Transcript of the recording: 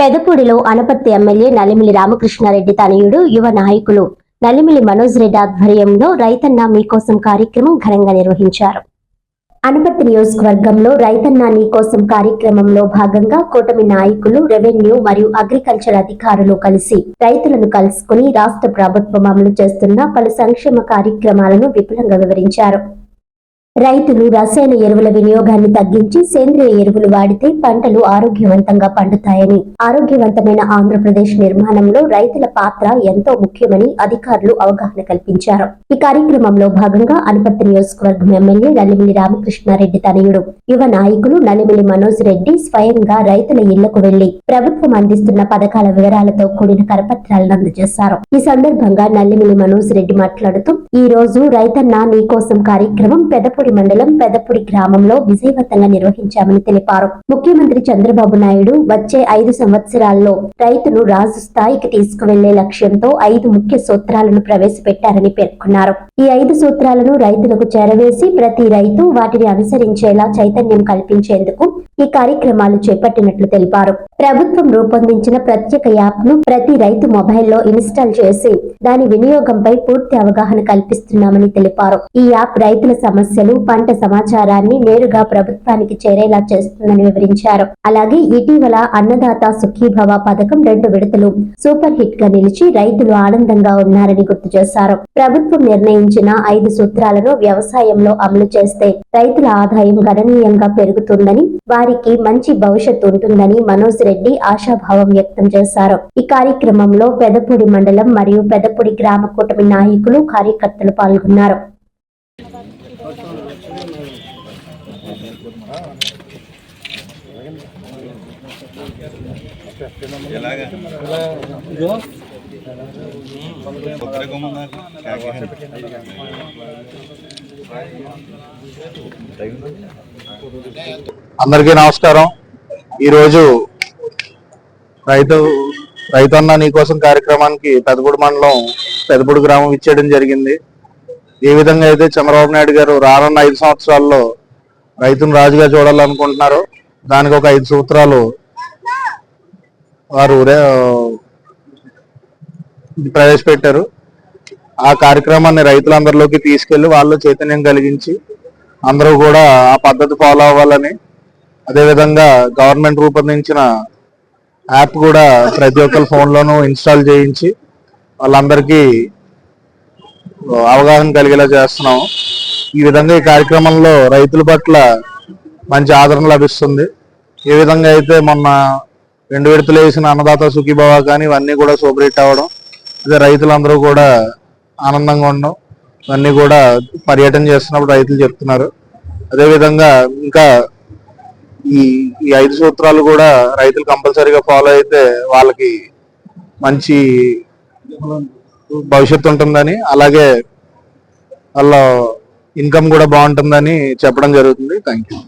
పెదపూడిలో Anaparthi MLA Nallimili Ramakrishna Reddy తనయుడు యువ నాయకులు నల్లిమిలి మనోజ్ రెడ్డి ఆధ్వర్యంలో రైతన్న మీకోసం కార్యక్రమం ఘనంగా నిర్వహించారు. అనపర్తి నియోజకవర్గంలో రైతన్న నీకోసం కార్యక్రమంలో భాగంగా కూటమి నాయకులు, రెవెన్యూ మరియు అగ్రికల్చర్ అధికారులు కలిసి రైతులను కలుసుకుని రాష్ట్ర ప్రభుత్వం అమలు చేస్తున్న పలు సంక్షేమ కార్యక్రమాలను విపులంగా వివరించారు. రైతులు రసాయన ఎరువుల వినియోగాన్ని తగ్గించి సేంద్రియ ఎరువులు వాడితే పంటలు ఆరోగ్యవంతంగా పండుతాయని, ఆరోగ్యవంతమైన ఆంధ్రప్రదేశ్ నిర్మాణంలో రైతుల పాత్ర ఎంతో ముఖ్యమని అధికారులు అవగాహన కల్పించారు. ఈ కార్యక్రమంలో భాగంగా అనపర్తి నియోజకవర్గం ఎమ్మెల్యే నల్లిమిలి రామకృష్ణారెడ్డి తనయుడు యువ నాయకులు నల్లిమిలి మనోజ్ రెడ్డి స్వయంగా రైతుల ఇళ్లకు వెళ్లి ప్రభుత్వం అందిస్తున్న పథకాల వివరాలతో కూడిన కరపత్రాలను అందజేశారు. ఈ సందర్భంగా నల్లిమిలి మనోజ్ రెడ్డి మాట్లాడుతూ, ఈ రోజు రైతన్న నీకోసం కార్యక్రమం పెదపూడి మండలం పెదపూడి గ్రామంలో విజయవంతంగా నిర్వహించామని తెలిపారు. ముఖ్యమంత్రి చంద్రబాబు నాయుడు వచ్చే 5 సంవత్సరాల్లో రైతును రాజు స్థాయికి తీసుకువెళ్లే లక్ష్యంతో 5 ముఖ్య సూత్రాలను ప్రవేశపెట్టారని పేర్కొన్నారు. ఈ 5 సూత్రాలను రైతులకు చేరవేసి ప్రతి రైతు వాటిని అనుసరించేలా చైతన్యం కల్పించేందుకు ఈ కార్యక్రమాలు చేపట్టినట్లు తెలిపారు. ప్రభుత్వం రూపొందించిన ప్రత్యేక యాప్ ను ప్రతి రైతు మొబైల్లో ఇన్స్టాల్ చేసి దాని వినియోగంపై పూర్తి అవగాహన కల్పిస్తున్నామని తెలిపారు. ఈ యాప్ రైతుల సమస్యలు, పంట సమాచారాన్ని నేరుగా ప్రభుత్వానికి చేరేలా చేస్తుందని వివరించారు. అలాగే ఇటీవల అన్నదాత సుఖీభవ పథకం 2 విడతలు సూపర్ హిట్ గా నిలిచి రైతులు ఆనందంగా ఉన్నారని గుర్తు చేశారు. ప్రభుత్వం నిర్ణయించిన 5 సూత్రాలను వ్యవసాయంలో అమలు చేస్తే రైతుల ఆదాయం గణనీయంగా పెరుగుతుందని, వారికి మంచి భవిష్యత్తు ఉంటుందని మనోజ్ రెడ్డి ఆశాభావం వ్యక్తం చేశారు. ఈ కార్యక్రమంలో పెదపూడి మండలం మరియు పెదపూడి గ్రామ కూటమి నాయకులు, కార్యకర్తలు పాల్గొన్నారు. అందరికీ నమస్కారం. ఈరోజు రైతన్న నీకోసం కార్యక్రమానికి పెదపూడి మండలం పెదపూడి గ్రామం ఇచ్చేయడం జరిగింది. ఏ విధంగా అయితే చంద్రబాబు నాయుడు గారు రానున్న 5 సంవత్సరాల్లో రైతును రాజుగా చూడాలనుకుంటున్నారో దానికి ఒక 5 సూత్రాలు వారు ప్రవేశపెట్టారు. ఆ కార్యక్రమాన్ని రైతులందరిలోకి తీసుకెళ్లి వాళ్ళు చైతన్యం కలిగించి అందరూ కూడా ఆ పద్ధతి ఫాలో అవ్వాలని, అదేవిధంగా గవర్నమెంట్ రూపొందించిన యాప్ కూడా ప్రతి ఒక్కరి ఫోన్లోనూ ఇన్స్టాల్ చేయించి వాళ్ళందరికీ అవగాహన కలిగేలా చేస్తున్నాం. ఈ విధంగా ఈ కార్యక్రమంలో రైతుల పట్ల మంచి ఆదరణ లభిస్తుంది. ఏ విధంగా అయితే మొన్న 2 విడతలు వేసిన అన్నదాత సుఖీభవ కానీ ఇవన్నీ కూడా సూపర్ హిట్ అవ్వడం, అదే రైతులందరూ కూడా ఆనందంగా ఉండడం, ఇవన్నీ కూడా పర్యటన చేస్తున్నప్పుడు రైతులు చెప్తున్నారు. అదేవిధంగా ఇంకా ఈ 5 సూత్రాలు కూడా రైతులు కంపల్సరీగా ఫాలో అయితే వాళ్ళకి మంచి భవిష్యత్తు ఉంటుందని, అలాగే వాళ్ళ ఇన్కమ్ కూడా బాగుంటుందని చెప్పడం జరుగుతుంది. Thank you.